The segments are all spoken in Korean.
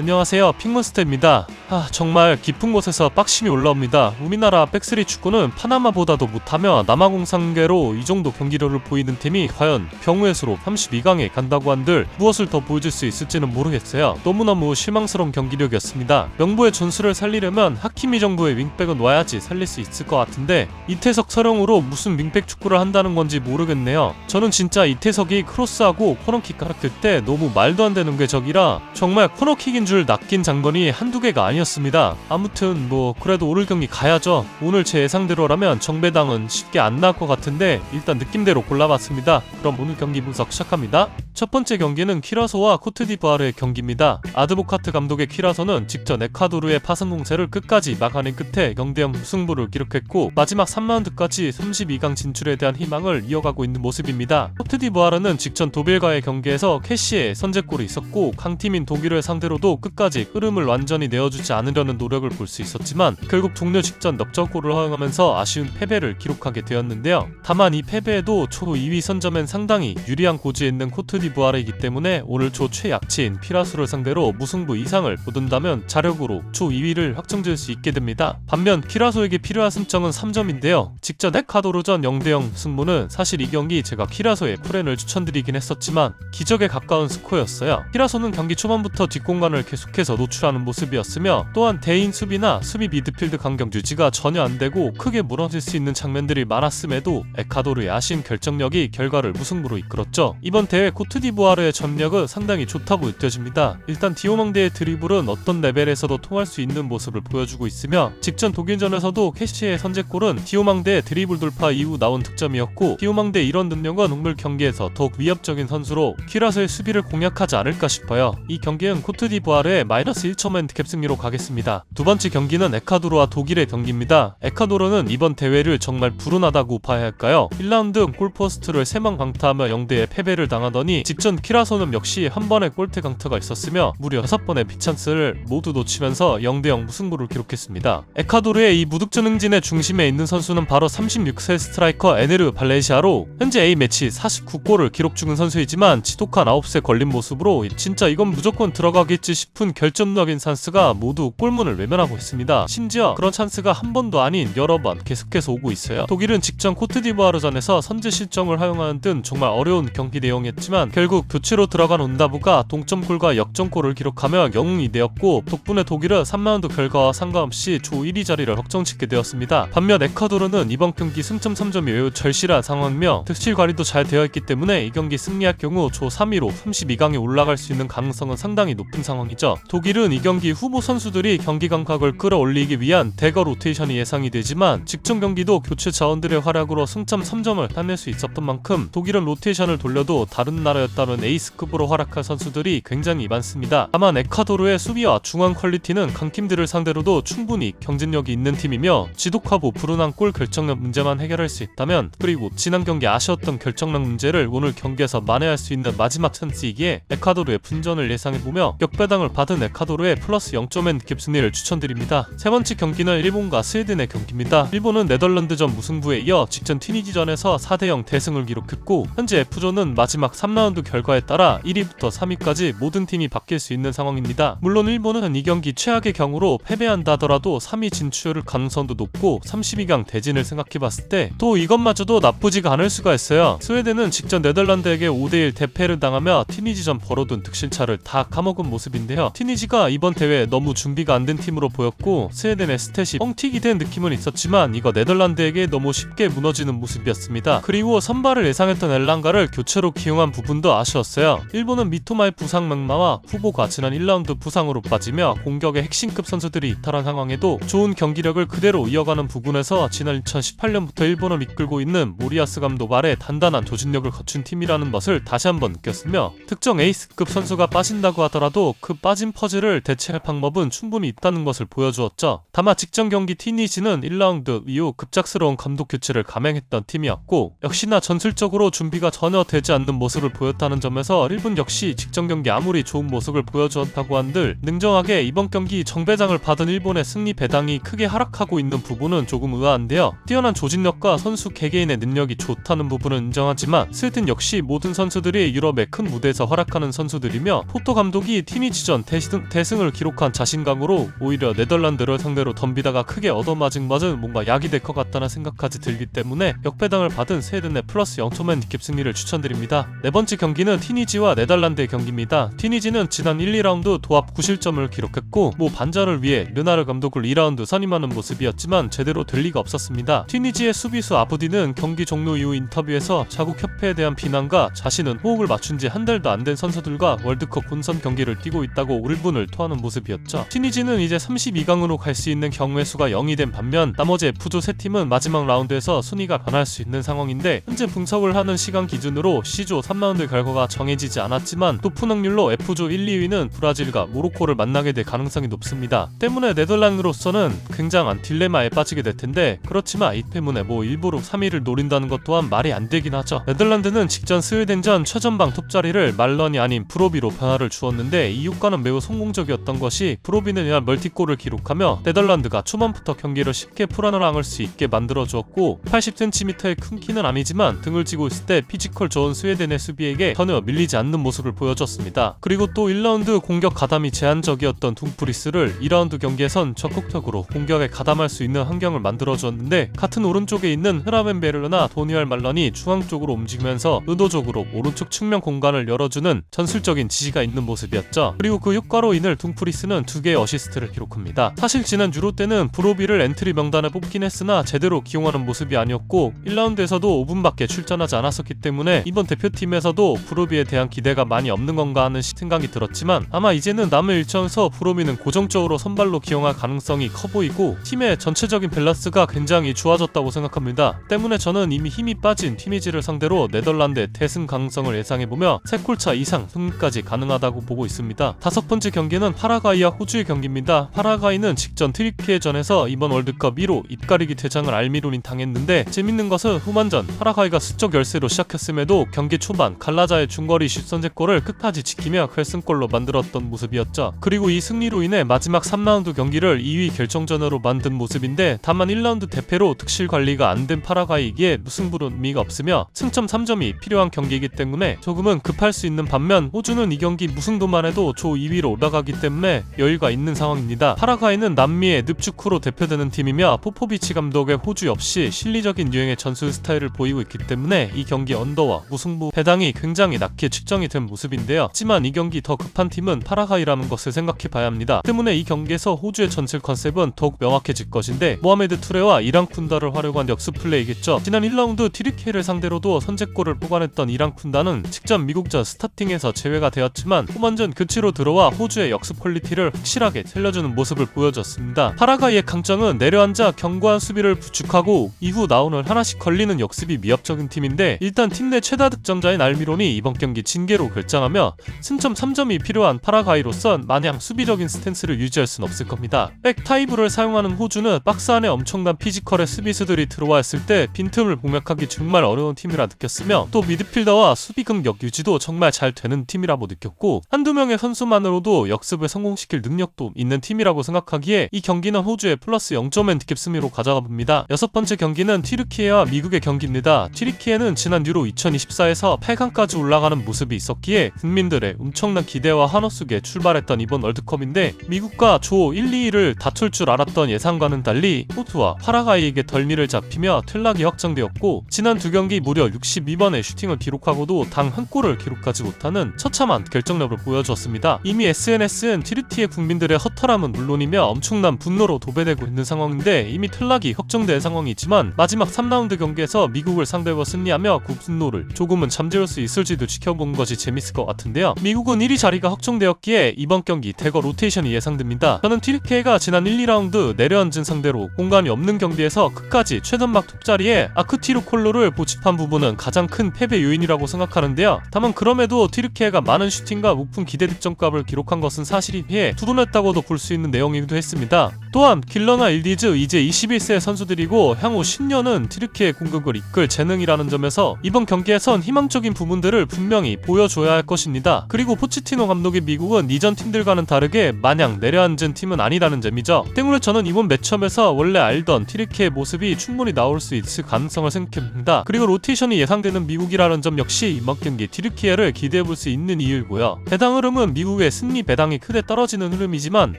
안녕하세요, 핑몬스터입니다. 정말 깊은 곳에서 빡심이 올라옵니다. 우리나라 백스리 축구는 파나마보다도 못하며 남아공상계로 이 정도 경기력을 보이는 팀이 과연 병우의 수로 32강에 간다고 한들 무엇을 더 보여줄 수 있을지는 모르겠어요. 너무너무 실망스러운 경기력이었습니다. 명부의 전술을 살리려면 하키미 정도의 윙백은 놔야지 살릴 수 있을 것 같은데 이태석 서령으로 무슨 윙백 축구를 한다는 건지 모르겠네요. 저는 진짜 이태석이 크로스하고 코너킥 가락될 때 너무 말도 안 되는 궤적이라 정말 코너킥인 줄 낚인 장면이 한두 개가 아니었습니다. 아무튼 그래도 오늘 경기 가야죠. 오늘 제 예상대로라면 정배당은 쉽게 안 나올 것 같은데 일단 느낌대로 골라봤습니다. 그럼 오늘 경기 분석 시작합니다. 첫 번째 경기는 키라소와 코트디부아르의 경기입니다. 아드보카트 감독의 키라소는 직전 에콰도르의 파상 공세를 끝까지 막아낸 끝에 0대0 무승부를 기록했고 마지막 3라운드까지 32강 진출에 대한 희망을 이어가고 있는 모습입니다. 코트디부아르는 직전 독일과의 경기에서 캐시의 선제골이 있었고 강팀인 독일을 상대로도 끝까지 흐름을 완전히 내어주지 않으려는 노력을 볼 수 있었지만 결국 종료 직전 넉적골을 허용하면서 아쉬운 패배를 기록하게 되었는데요. 다만 이 패배에도 초 2위 선점엔 상당히 유리한 고지에 있는 코트디부아르이기 때문에 오늘 초 최약체인 피라수를 상대로 무승부 이상을 거둔다면 자력으로 초 2위를 확정지을 수 있게 됩니다. 반면 키라소에게 필요한 승점은 3점인데요. 직전 에콰도르전 0대0 승부는 사실 이 경기 제가 키라소의 프렌을 추천드리긴 했었지만 기적에 가까운 스코어였어요. 키라소는 경기 초반부터 뒷공간을 계속해서 노출하는 모습이었으며 또한 대인 수비나 수비 미드필드 간격 유지가 전혀 안되고 크게 무너질 수 있는 장면들이 많았음에도 에콰도르의 아쉬운 결정력이 결과를 무승부로 이끌었죠. 이번 대회 코트디부아르의 전력은 상당히 좋다고 느껴집니다. 일단 디오망대의 드리블은 어떤 레벨에서도 통할 수 있는 모습을 보여주고 있으며 직전 독일전에서도 캐시의 선제골은 디오망대의 드리블 돌파 이후 나온 득점이었고 디오망대의 이런 능력은 오늘 경기에서 더욱 위협적인 선수로 키라소의 수비를 공략하지 않을까 싶어요. 이 경기는 코트디부아르의 마이너스 1점 핸디캡 승리로 가겠습니다. 두 번째 경기는 에콰도르와 독일의 경기입니다. 에콰도르는 이번 대회를 정말 불운하다고 봐야 할까요? 1라운드 골포스트를 3번 강타하며 0대1 패배를 당하더니 직전 키라소는 역시 한 번의 골대 강타가 있었으며 무려 6번의 빅찬스를 모두 놓치면서 0대0 무승부를 기록했습니다. 에콰도르의 이 무득점 행진의 중심에 있는 선수는 바로 36세 스트라이커 에네르 발레시아로 현재 A매치 49골을 기록 중인 선수이지만 지독한 9세 걸린 모습으로 진짜 이건 무조건 들어가겠지 싶은 결정적인 찬스가 모두 골문을 외면하고 있습니다. 심지어 그런 찬스가 한 번도 아닌 여러 번 계속해서 오고 있어요. 독일은 직전 코트디부아르전에서 선제 실점을 허용하는 등 정말 어려운 경기 내용이었지만 결국 교체로 들어간 온다부가 동점골과 역전골을 기록하며 영웅이 되었고 덕분에 독일은 3라운드 결과와 상관없이 조 1위 자리를 확정짓게 되었습니다. 반면 에콰도르는 이번 경기 승점 3점이 매우 절실한 상황이며 득실 관리도 잘 되어 있기 때문에 이 경기 승리할 경우 조 3위로 32강에 올라갈 수 있는 가능성은 상당히 높은 상황이죠. 독일은 이 경기 후보 선수들이 경기 감각을 끌어올리기 위한 대거 로테이션이 예상이 되지만 직전 경기도 교체 자원들의 활약으로 승점 3점을 따낼 수 있었던 만큼 독일은 로테이션을 돌려도 다른 나라였다는 에이스급으로 활약할 선수들이 굉장히 많습니다. 다만 에콰도르의 수비와 중앙 퀄리티는 강팀들을 상대로도 충분히 경쟁력이 있는 팀이며 지독하고 불운한 골 결정력 문제만 해결할 수 있다면 그리고 지난 경기 아쉬웠던 결정력 문제를 오늘 경기에서 만회할 수 있는 마지막 찬스이기에 에콰도르의 분전을 예상해보며 역배당을 받은 에콰도르의 플러스 0점 핸디캡 승리를 추천드립니다. 세 번째 경기는 일본과 스웨덴의 경기입니다. 일본은 네덜란드전 무승부에 이어 직전 튀니지전에서 4대0 대승을 기록했고 현재 F조는 마지막 3라운드 결과에 따라 1위부터 3위까지 모든 팀이 바뀔 수 있는 상황입니다. 물론 일본은 이 경기 최악의 경우로 패배한다 하더라도 3위 진출 가능성도 높고 32강 대진을 생각해봤을 때 또 이것마저도 나쁘지가 않을 수가 있어요. 스웨덴은 직전 네덜란드에게 5대1 대패를 당하며 튀니지전 벌어둔 득실차를 다 까먹은 모습인데요. 튀니지가 이번 대회에 너무 준비가 안 된 팀으로 보였고 스웨덴의 스탯이 뻥튀기 된 느낌은 있었지만 이거 네덜란드에게 너무 쉽게 무너지는 모습이었습니다. 그리고 선발을 예상했던 엘랑가를 교체로 기용한 부분도 아쉬웠어요. 일본은 미토마의 부상 맥마와 후보가 지난 1라운드 부상으로 빠지며 공격의 핵심급 선수들이 이탈한 상황에도 좋은 경기력을 그대로 이어가는 부분에서 지난 2018년부터 일본을 이끌고 있는 모리야스 감독 아래 단단한 조직력을 갖춘 팀이라는 것을 다시 한번 느꼈으며 특정 에이스급 선수가 빠진다고 하더라도 그 빠진 퍼즐을 대체할 방법은 충분히 있다는 것을 보여주었죠. 다만 직전 경기 튀니지는 1라운드 이후 급작스러운 감독 교체를 감행했던 팀이었고 역시나 전술적으로 준비가 전혀 되지 않는 모습을 보였다는 점에서 일본 역시 직전 경기 아무리 좋은 모습을 보여주었다고 한들 냉정하게 이번 경기 정배당을 받은 일본의 승리 배당이 크게 하락하고 있는 부분은 조금 의아한데요. 뛰어난 조직력과 선수 개개인의 능력이 좋다는 부분은 인정하지만 스웨덴 역시 모든 선수들이 유럽의 큰 무대에서 활약하는 선수들이며 포토 감독이 팀이 원시전 대승을 기록한 자신감으로 오히려 네덜란드를 상대로 덤비다가 크게 얻어맞은 뭔가 약이 될 것 같다는 생각까지 들기 때문에 역배당을 받은 스웨덴의 플러스 0.1 니캡 승리를 추천드립니다. 네 번째 경기는 튀니지와 네덜란드의 경기입니다. 튀니지는 지난 1, 2라운드 도합 9실점을 기록했고 반전을 위해 르나르 감독을 2라운드 선임하는 모습이었지만 제대로 될 리가 없었습니다. 튀니지의 수비수 아부디는 경기 종료 이후 인터뷰에서 자국 협회에 대한 비난과 자신은 호흡을 맞춘 지 한 달도 안 된 선수들과 월드컵 본선 경기를 뛰고 있다고 울분을 토하는 모습이었죠. 튀니지는 이제 32강으로 갈 수 있는 경우의 수가 0이 된 반면 나머지 F조 3팀은 마지막 라운드에서 순위가 변할 수 있는 상황인데 현재 분석을 하는 시간 기준으로 C조 3라운드 결과가 정해지지 않았지만 높은 확률로 F조 1, 2위는 브라질과 모로코를 만나게 될 가능성이 높습니다. 때문에 네덜란드로서는 굉장한 딜레마에 빠지게 될 텐데 그렇지만 이 때문에 일부러 3위를 노린다는 것 또한 말이 안 되긴 하죠. 네덜란드는 직전 스웨덴전 최전방 톱자리를 말런이 아닌 브로비로 변화를 주었는데 이 효과는 매우 성공적이었던 것이 브로비는 이날 멀티골을 기록하며 네덜란드가 초반부터 경기를 쉽게 풀어나갈 수 있게 만들어주었고 80cm의 큰 키는 아니지만 등을 쥐고 있을 때 피지컬 좋은 스웨덴의 수비에게 전혀 밀리지 않는 모습을 보여줬습니다. 그리고 또 1라운드 공격 가담이 제한적이었던 둠프리스를 2라운드 경기에선 적극적으로 공격에 가담할 수 있는 환경을 만들어주었는데 같은 오른쪽에 있는 흐라벤베르나 도니얼 말런이 중앙 쪽으로 움직이면서 의도적으로 오른쪽 측면 공간을 열어주는 전술적인 지시가 있는 모습이었죠. 그리고 그 효과로 인해 둠프리스는 2개의 어시스트를 기록합니다. 사실 지난 유로 때는 브로비를 엔트리 명단에 뽑긴 했으나 제대로 기용하는 모습이 아니었고 1라운드에서도 5분밖에 출전하지 않았었기 때문에 이번 대표팀에서도 브로비에 대한 기대가 많이 없는 건가 하는 생각이 들었지만 아마 이제는 남은 일정에서 브로비는 고정적으로 선발로 기용할 가능성이 커 보이고 팀의 전체적인 밸런스가 굉장히 좋아졌다고 생각합니다. 때문에 저는 이미 힘이 빠진 튀니지를 상대로 네덜란드의 대승 가능성을 예상해보며 3골차 이상 승리까지 가능하다고 보고 있습니다. 다섯 번째 경기는 파라과이와 호주의 경기입니다. 파라과이는 직전 트리키예전에서 이번 월드컵 1호 입가리기 퇴장을 알미론이 당했는데 재밌는 것은 후반전 파라과이가 수적 열세로 시작했음에도 경기 초반 갈라자의 중거리 슛 선제골을 끝까지 지키며 결승골로 만들었던 모습이었죠. 그리고 이 승리로 인해 마지막 3라운드 경기를 2위 결정전으로 만든 모습인데 다만 1라운드 대패로 득실 관리가 안 된 파라과이기에 무승부는 의미가 없으며 승점 3점이 필요한 경기이기 때문에 조금은 급할 수 있는 반면 호주는 이 경기 무승도만 해도 조 2위로 올라가기 때문에 여유가 있는 상황입니다. 파라과이는 남미의 늪축구로 대표되는 팀이며 포포비치 감독의 호주 역시 실리적인 유행의 전술 스타일을 보이고 있기 때문에 이 경기 언더와 무승부 해당이 굉장히 낮게 측정이 된 모습인데요. 하지만 이 경기 더 급한 팀은 파라과이라는 것을 생각해봐야 합니다. 때문에 이 경기에서 호주의 전술 컨셉은 더욱 명확해질 것인데 모하메드 투레와 이랑 쿤다를 활용한 역습 플레이겠죠. 지난 1라운드 튀르키예를 상대로도 선제골을 뽑아냈던 이랑 쿤다는 직전 미국전 스타팅에서 제외가 되었지만 후반전 교체로 들어와 호주의 역습 퀄리티를 확실하게 살려주는 모습을 보여줬습니다. 파라과이의 강점은 내려앉아 견고한 수비를 구축하고 이후 나오는 하나씩 걸리는 역습이 위협적인 팀인데 일단 팀 내 최다 득점자인 알미론이 이번 경기 징계로 결장하며 승점 3점이 필요한 파라과이로선 마냥 수비적인 스탠스를 유지할 순 없을 겁니다. 백 타이브를 사용하는 호주는 박스 안에 엄청난 피지컬의 수비수들이 들어와 있을 때 빈틈을 공략하기 정말 어려운 팀이라 느꼈으며 또 미드필더와 수비 근격 유지도 정말 잘 되는 팀이라고 느꼈고 한두 명의 선수만으로도 역습을 성공시킬 능력도 있는 팀이라고 생각하기에 이 경기는 호주의 플러스 0.1 니캡 승리로 가져가 봅니다. 여섯 번째 경기는 튀르키예와 미국의 경기입니다. 튀르키예는 지난 유로 2024에서 8강까지 올라가는 모습이 있었기에 국민들의 엄청난 기대와 환호 속에 출발했던 이번 월드컵인데 미국과 조 1, 2위를 다툴 줄 알았던 예상과는 달리 호주와 파라과이에게 덜미를 잡히며 퇴락이 확정되었고 지난 두 경기 무려 62번의 슈팅을 기록하고도 단 한 골을 기록하지 못하는 처참한 결정력을 보여주었습니다. 이미 SNS는 튀르키예 국민들의 허탈함은 물론이며 엄청난 분노로 도배되고 있는 상황인데 이미 퇴락이 확정된 상황이지만 마지막 3라운드 경기에서 미국을 상대로 승리하며 그 분노를 조금은 잠재울 수 있을지도 지켜본 것이 재밌을 것 같은데요. 미국은 1위 자리가 확정되었기에 이번 경기 대거 로테이션이 예상됩니다. 저는 튀르키예가 지난 1, 2라운드 내려앉은 상대로 공간이 없는 경기에서 끝까지 최전막 톱자리에 아크티루 콜로를 모집한 부분은 가장 큰 패배 요인이라고 생각하는데요. 다만 그럼에도 튀르키예가 많은 슈팅과 높은 기대 득점값을 기록한 것은 사실이기에 두둔했다고도 볼 수 있는 내용이기도 했습니다. 또한 길러나 일디즈 이제 21세 선수들이고 향후 10년은 튀르키예 공격을 이끌 재능이라는 점에서 이번 경기에선 희망적인 부분들을 분명히 보여줘야 할 것입니다. 그리고 포체티노 감독의 미국은 이전 팀들과는 다르게 마냥 내려앉은 팀은 아니라는 점이죠. 때문에 저는 이번 매치업에서 원래 알던 튀르키예 모습이 충분히 나올 수 있을 가능성을 생각합니다. 그리고 로테이션이 예상되는 미국이라는 점 역시 이번 경기 튀르키예를 기대해볼 수 있는 이유이고요. 해당 흐름은 미국 이후에 승리 배당이 크게 떨어지는 흐름이지만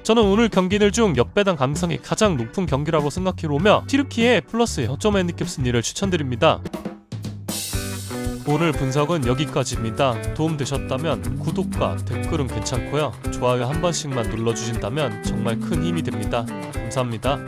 저는 오늘 경기들 중 역배당 가능성이 가장 높은 경기라고 생각해오며 튀르키예 플러스 0.5 핸디캡 승리를 추천드립니다. 오늘 분석은 여기까지입니다. 도움되셨다면 구독과 댓글은 괜찮고요. 좋아요 한 번씩만 눌러주신다면 정말 큰 힘이 됩니다. 감사합니다.